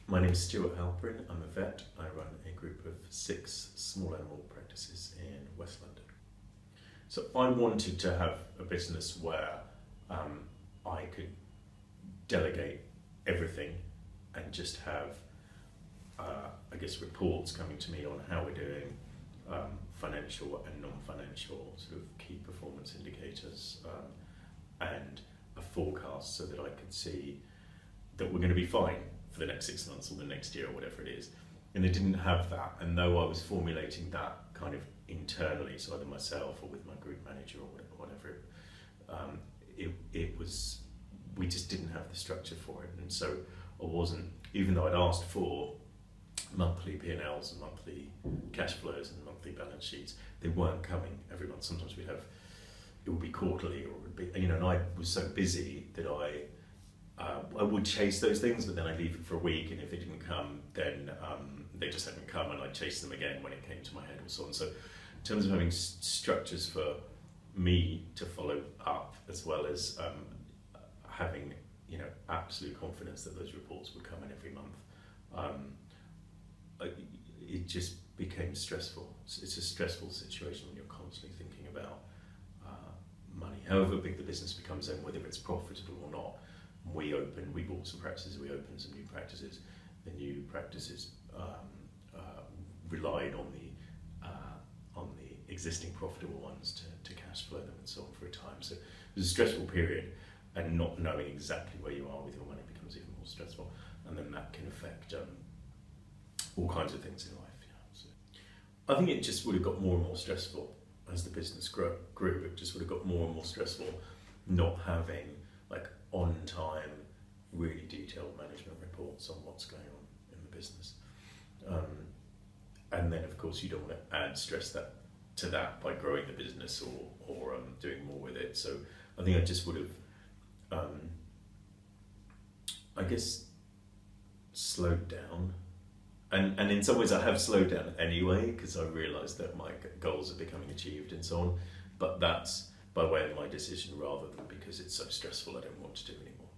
My name is Stewart Halperin. I'm a vet. I run a group of 6 small animal practices in West London. So I wanted to have a business where I could delegate everything and just have, reports coming to me on how we're doing, financial and non-financial sort of key performance indicators, and a forecast so that I could see that we're going to be fine for the next 6 months or the next year or whatever it is. And they didn't have that, and though I was formulating that kind of internally, so either myself or with my group manager or whatever, we just didn't have the structure for it. And so I wasn't, even though I'd asked for monthly P&Ls and monthly cash flows and monthly balance sheets, they weren't coming every month. Sometimes it would be quarterly, or it would be, and I was so busy that I would chase those things, but then I'd leave it for a week, and if they didn't come, then they just hadn't come, and I'd chase them again when it came to my head and so on. So in terms of having structures for me to follow up, as well as having absolute confidence that those reports would come in every month, it just became stressful. It's a stressful situation when you're constantly thinking about money, however big the business becomes, and whether it's profitable or not. We bought some practices, we opened some new practices. The new practices relied on the existing profitable ones to cash flow them and so on for a time. So it was a stressful period, and not knowing exactly where you are with your money becomes even more stressful, and then that can affect all kinds of things in life. So I think it just would have got more and more stressful as the business grew. It just would have got more and more stressful not having on-time, really detailed management reports on what's going on in the business. And then of course you don't want to add stress to that by growing the business or doing more with it. So I think I just would have, slowed down. And in some ways I have slowed down anyway, because I realised that my goals are becoming achieved and so on, but that's by way of my decision rather than because it's so stressful I don't want to do anymore.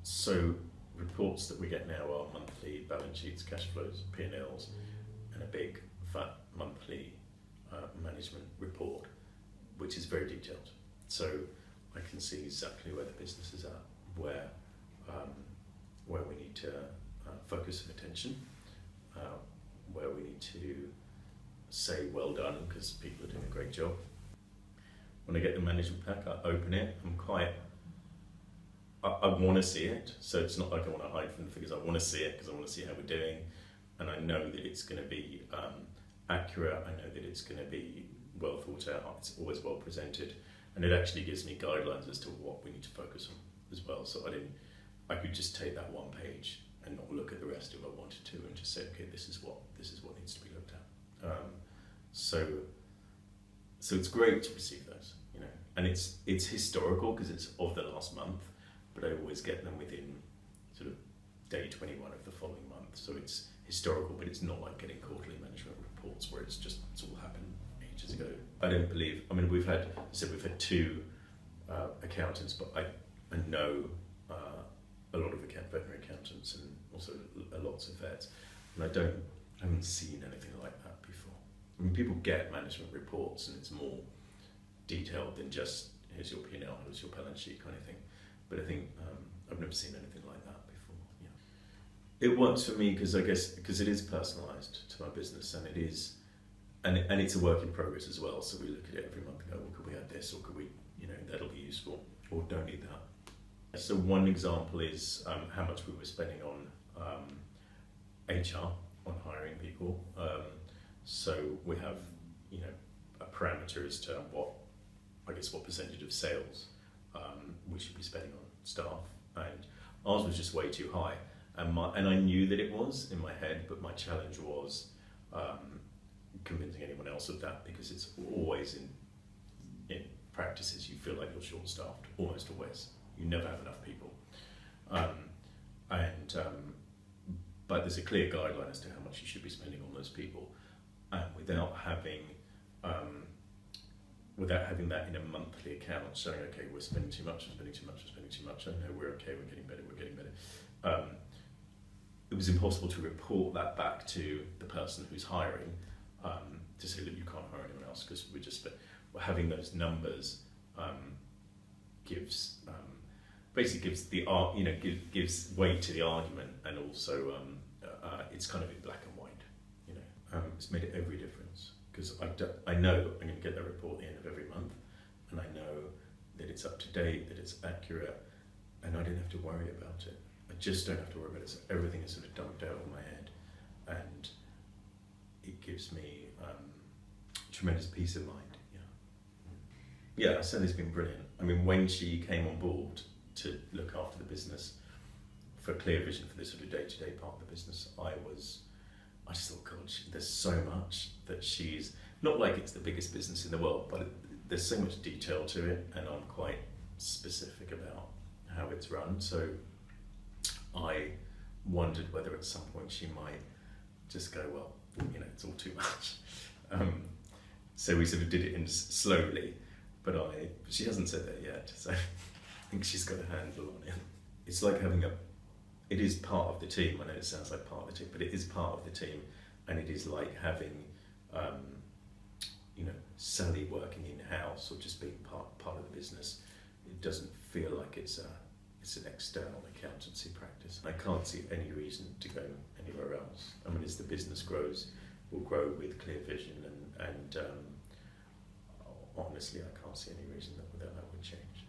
So reports that we get now are monthly balance sheets, cash flows, P&Ls, and a big fat monthly management report, which is very detailed. So I can see exactly where the business is at, where we need to focus some attention, where we need to say well done because people are doing a great job. When I get the management pack, I open it. I want to see it, so it's not like I want to hide from the figures. I want to see it because I want to see how we're doing, and I know that it's going to be accurate. I know that it's going to be well thought out. It's always well presented, and it actually gives me guidelines as to what we need to focus on as well. So I could just take that one page and not look at the rest if I wanted to, and just say, okay, this is what needs to be looked at. So it's great to receive those, and it's historical because it's of the last month, but I always get them within sort of day 21 of the following month. So it's historical, but it's not like getting quarterly management reports where it's all happened ages ago. I don't believe. We've had 2 accountants, but I know a lot of veterinary accountants and also lots of vets, and I haven't seen anything like that before. People get management reports and it's more detailed than just here's your P&L, here's your balance sheet kind of thing. But I think I've never seen anything like that before. Yeah. It works for me because it is personalised to my business, and it is, and it's a work in progress as well. So we look at it every month and go, well, could we add this, or could we, that'll be useful, or don't need that. So one example is how much we were spending on HR, on hiring people. So we have, a parameter as to what percentage of sales we should be spending on staff, and ours was just way too high. And I knew that it was in my head, but my challenge was convincing anyone else of that, because it's always in practices you feel like you're short-staffed, almost always. You never have enough people. But there's a clear guideline as to how much you should be spending on those people, without having that in a monthly account showing, okay, we're spending too much, we're spending too much, we're spending too much. I know we're okay, we're getting better. was impossible to report that back to the person who's hiring, to say, look, you can't hire anyone else because we're having those numbers gives basically gives the gives weight to the argument, and also it's kind of in black and white. It's made every difference, because I know I'm going to get that report at the end of every month, and I know that it's up to date, that it's accurate, and I don't have to worry about it. I just don't have to worry about it. So everything is sort of dumped out of my head, and it gives me tremendous peace of mind. Yeah, Sally's been brilliant. I mean, when she came on board to look after the business for Clear Vision, for this sort of day-to-day part of the business, I just thought, God, there's so much that she's, not like it's the biggest business in the world, but there's so much detail to it, and I'm quite specific about how it's run. So I wondered whether at some point she might just go, well, it's all too much. So we sort of did it in slowly, but she hasn't said that yet, so I think she's got a handle on it. It's like having it is part of the team. I know it sounds like part of the team, but it is part of the team, and it is like having, Sally working in-house or just being part of the business. It doesn't feel like it's an external accountancy practice. I can't see any reason to go anywhere else. I mean, as the business grows, we'll grow with Clear Vision, and honestly, I can't see any reason that would change.